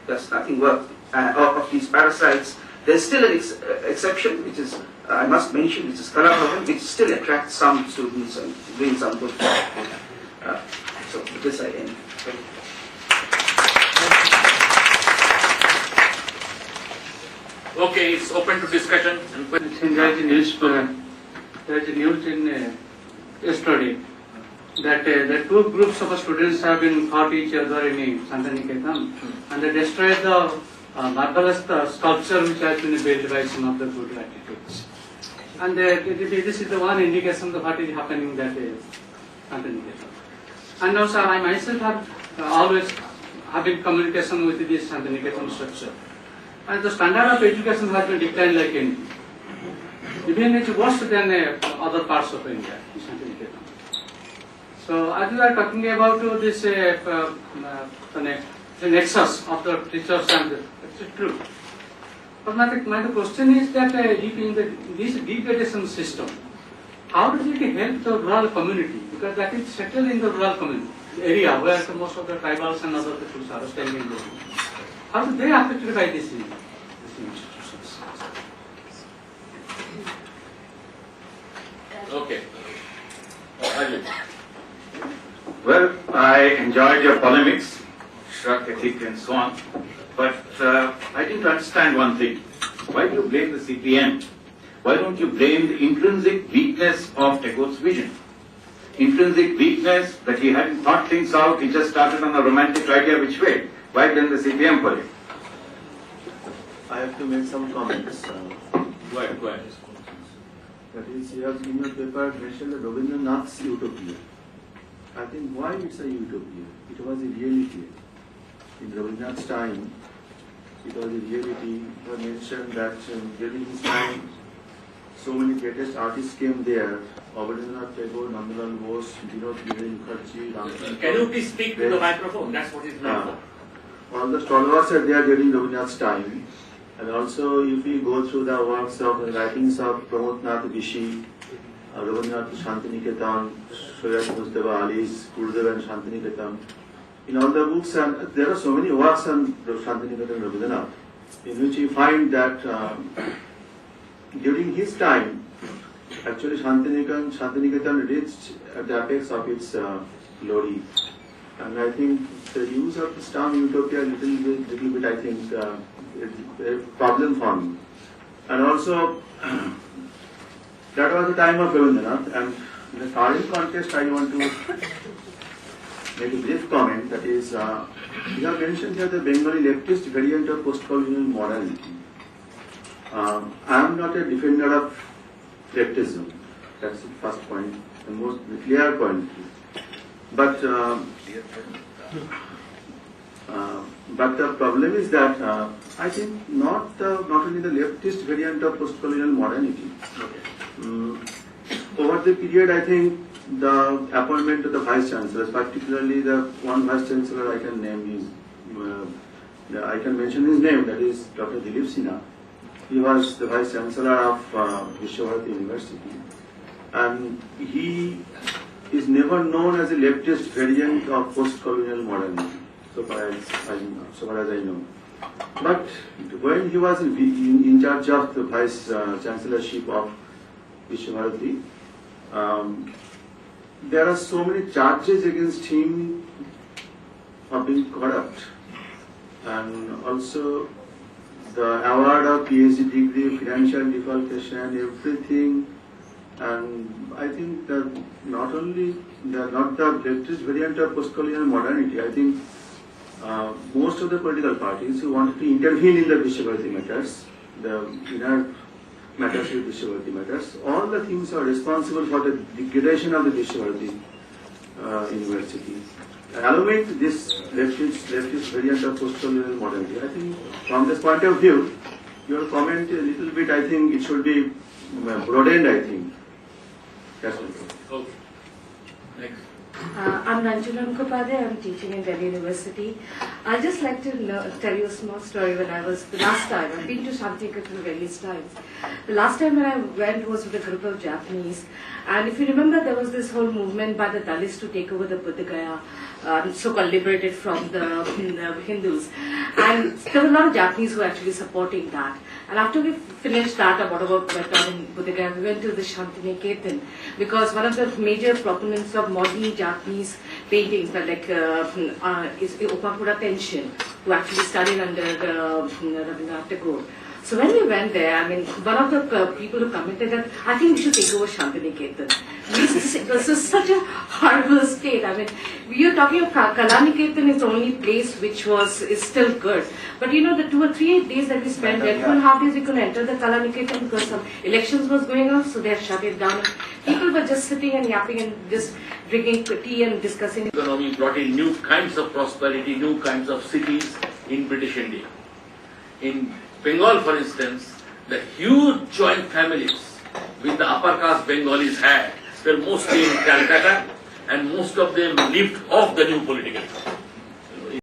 does nothing work of these parasites. There's still an exception, which is, I must mention, which is Kalapavan, which still attracts some students and brings some good. So with this I end. Okay, it's open to discussion. There is a news in yesterday that the two groups of students have been fought each other in Santaniketan, and they destroyed the marvelous sculpture which has been built by some of the good architects. And this is the one indication of what is happening that Santaniketan. And also I myself have always having communication with this Santaniketan structure. And the standard of education has been declined like anything. Even it's worse than other parts of India. So as we are talking about this the nexus of the teachers, and it's true. But my question is that if in this degradation system, how does it help the rural community? Because that is settled in the rural community area where most of the tribals and other peoples are staying in there. How do they affected by this institutions? Okay. Well, I enjoyed your polemics, Shrak, ethic and so on, but I didn't understand one thing. Why do you blame the CPM? Why don't you blame the intrinsic weakness of Tagore's vision? Intrinsic weakness that he hadn't thought things out, he just started on a romantic idea which way. Why blame the CPM for it? I have to make some comments. Go ahead. That is, you have in your paper mentioned Rabindranath's utopia. I think why it's a utopia? It was a reality. In Rabindranath's time, it was a reality. It was mentioned that during his time, so many greatest artists came there. Rabindranath Tagore, Nandalal Bose, Vinod Mukherjee, Ramchandra. Can you please speak to the microphone? That's what is meant for. All the stalwarts are there during Rabindranath's time. And also, if we go through the works of the writings of Pramod Nath Bishi, Rabindranath Shantiniketan, Shoyat Mustaba Ali's Gurudev and Shantiniketan, in all the books, and there are so many works on Shantiniketan and Rabindranath, in which we find that during his time, actually Shantiniketan reached at the apex of its glory. And I think the use of this term utopia little bit I think a problem for me. And also that was the time of Rabindranath, and in the current context I want to make a brief comment, that is, you have mentioned here the Bengali leftist variant of post-colonial modernity. I am not a defender of leftism, that's the first point, the most clear point. But the problem is that I think not only the leftist variant of post-colonial modernity. Over the period, I think the appointment of the vice chancellors, particularly the one vice chancellor I can name is, I can mention his name, that is Dr. Dilip Sinha. He was the vice chancellor of Vishwabharati University, and he is never known as a leftist variant of post-colonial modernity, so far as I know. But when he was in charge of the vice chancellorship of Vishwabharati, there are so many charges against him of being corrupt, and also the award of PhD degree, financial defalcation, everything. And I think that not only not the leftist variant of post-colonial modernity, I think most of the political parties who wanted to intervene in the Vishwabharati matters, the inner matters with Vishwabharati matters, all the things are responsible for the degradation of the Vishwabharati University. Allowing this leftist variant of post-colonial modernity, I think from this point of view, your comment a little bit, I think it should be broadened, I think. That's all. Okay. Next. I'm Ranjana Mukhopadhyay. I'm teaching in Delhi University. I'd just like to tell you a small story. When I was, the last time, I've been to Shantiniketan various times. The last time when I went was with a group of Japanese. And if you remember, there was this whole movement by the Dalits to take over the Buddha Gaya so-called liberated from the Hindus. And there were a lot of Japanese who were actually supporting that. And after we finished that, whatever went on in Buddha, we went to the Shantiniketan, because one of the major proponents of modern Japanese paintings were like is Opakura Tenshin, who actually studied under Rabindranath Tagore. So when we went there, I mean, one of the people who commented that, I think we should take over Shantiniketan. It was such a horrible state. I mean, you're talking of Kalaniketan is the only place which is still good. But you know, the 2 or 3 days that we spent there, 2.5 days we couldn't enter the Kalaniketan because some elections was going on, so they had shut it down. People were just sitting and yapping and just drinking tea and discussing. Economy brought in new kinds of prosperity, new kinds of cities in British India. In Bengal, for instance, the huge joint families which the upper caste Bengalis had were mostly in Calcutta, and most of them lived off the new political.